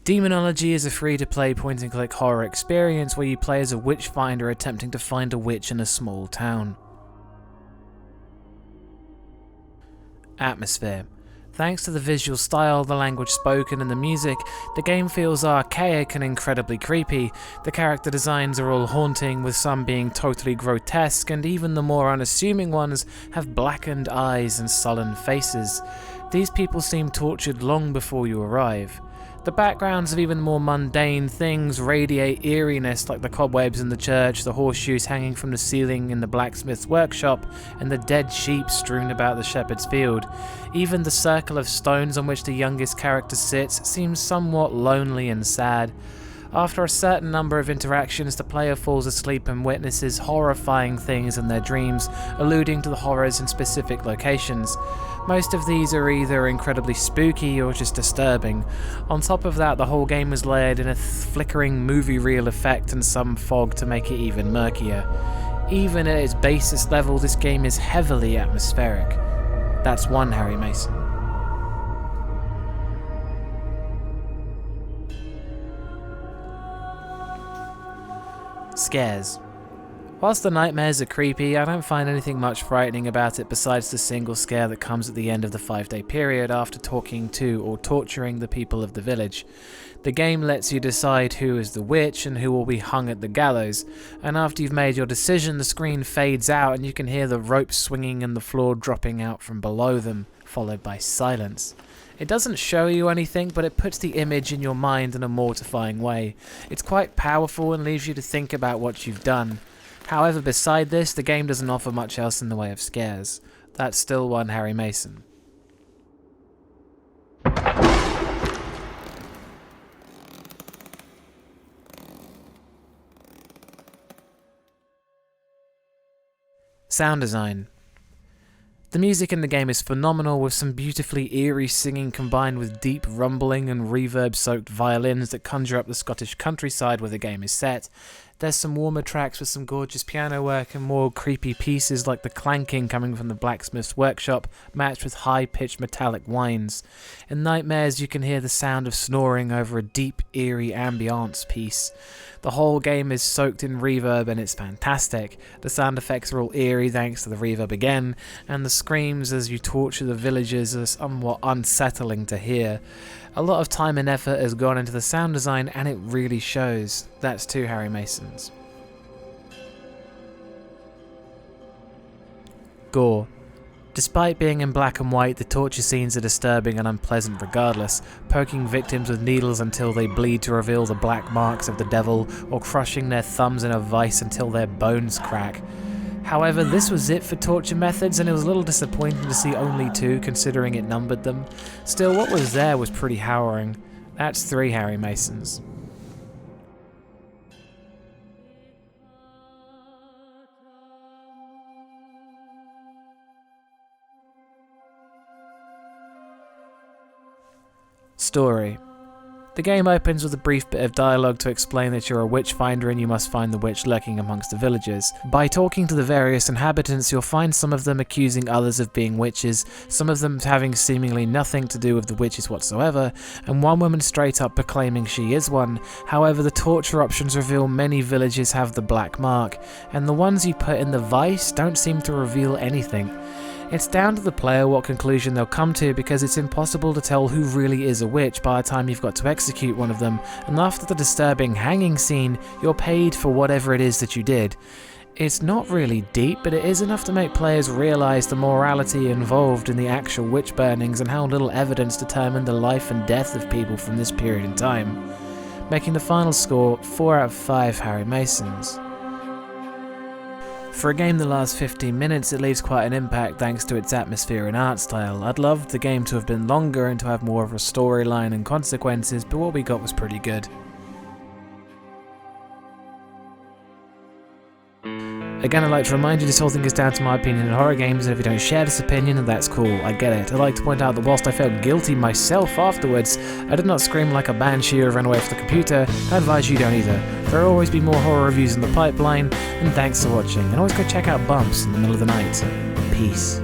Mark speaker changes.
Speaker 1: Daemonlogie is a free-to-play point-and-click horror experience where you play as a witch finder attempting to find a witch in a small town. Atmosphere. Thanks to the visual style, the language spoken and the music, the game feels archaic and incredibly creepy. The character designs are all haunting, with some being totally grotesque, and even the more unassuming ones have blackened eyes and sullen faces. These people seem tortured long before you arrive. The backgrounds of even more mundane things radiate eeriness, like the cobwebs in the church, the horseshoes hanging from the ceiling in the blacksmith's workshop, and the dead sheep strewn about the shepherd's field. Even the circle of stones on which the youngest character sits seems somewhat lonely and sad. After a certain number of interactions, the player falls asleep and witnesses horrifying things in their dreams, alluding to the horrors in specific locations. Most of these are either incredibly spooky or just disturbing. On top of that, the whole game is layered in a flickering movie reel effect and some fog to make it even murkier. Even at its basest level, this game is heavily atmospheric. That's one Harry Mason. Scares. Whilst the nightmares are creepy, I don't find anything much frightening about it besides the single scare that comes at the end of the 5-day period after talking to or torturing the people of the village. The game lets you decide who is the witch and who will be hung at the gallows, and after you've made your decision, the screen fades out and you can hear the rope swinging and the floor dropping out from below them, followed by silence. It doesn't show you anything, but it puts the image in your mind in a mortifying way. It's quite powerful and leaves you to think about what you've done. However, beside this, the game doesn't offer much else in the way of scares. That's still one Harry Mason. Sound design. The music in the game is phenomenal, with some beautifully eerie singing combined with deep rumbling and reverb-soaked violins that conjure up the Scottish countryside where the game is set. There's some warmer tracks with some gorgeous piano work and more creepy pieces like the clanking coming from the blacksmith's workshop, matched with high-pitched metallic whines. In Nightmares, you can hear the sound of snoring over a deep, eerie ambiance piece. The whole game is soaked in reverb and it's fantastic. The sound effects are all eerie thanks to the reverb again, and the screams as you torture the villagers are somewhat unsettling to hear. A lot of time and effort has gone into the sound design and it really shows. That's two Harry Masons. Gore. Despite being in black and white, the torture scenes are disturbing and unpleasant regardless, poking victims with needles until they bleed to reveal the black marks of the devil, or crushing their thumbs in a vice until their bones crack. However, this was it for torture methods, and it was a little disappointing to see only 2 considering it numbered them. Still, what was there was pretty harrowing. That's 3 Harry Masons. Story. The game opens with a brief bit of dialogue to explain that you're a witch finder and you must find the witch lurking amongst the villagers. By talking to the various inhabitants, you'll find some of them accusing others of being witches, some of them having seemingly nothing to do with the witches whatsoever, and one woman straight up proclaiming she is one. However, the torture options reveal many villages have the black mark, and the ones you put in the vice don't seem to reveal anything. It's down to the player what conclusion they'll come to, because it's impossible to tell who really is a witch by the time you've got to execute one of them, and after the disturbing hanging scene, you're paid for whatever it is that you did. It's not really deep, but it is enough to make players realise the morality involved in the actual witch burnings and how little evidence determined the life and death of people from this period in time, making the final score 4 out of 5 Harry Masons. For a game that lasts 15 minutes, it leaves quite an impact thanks to its atmosphere and art style. I'd love the game to have been longer and to have more of a storyline and consequences, but what we got was pretty good. Again, I'd like to remind you this whole thing is down to my opinion in horror games, and if you don't share this opinion, then that's cool, I get it. I'd like to point out that whilst I felt guilty myself afterwards, I did not scream like a banshee or run away from the computer. I advise you don't either. There will always be more horror reviews in the pipeline, and thanks for watching, and always go check out Bumps in the middle of the night. Peace.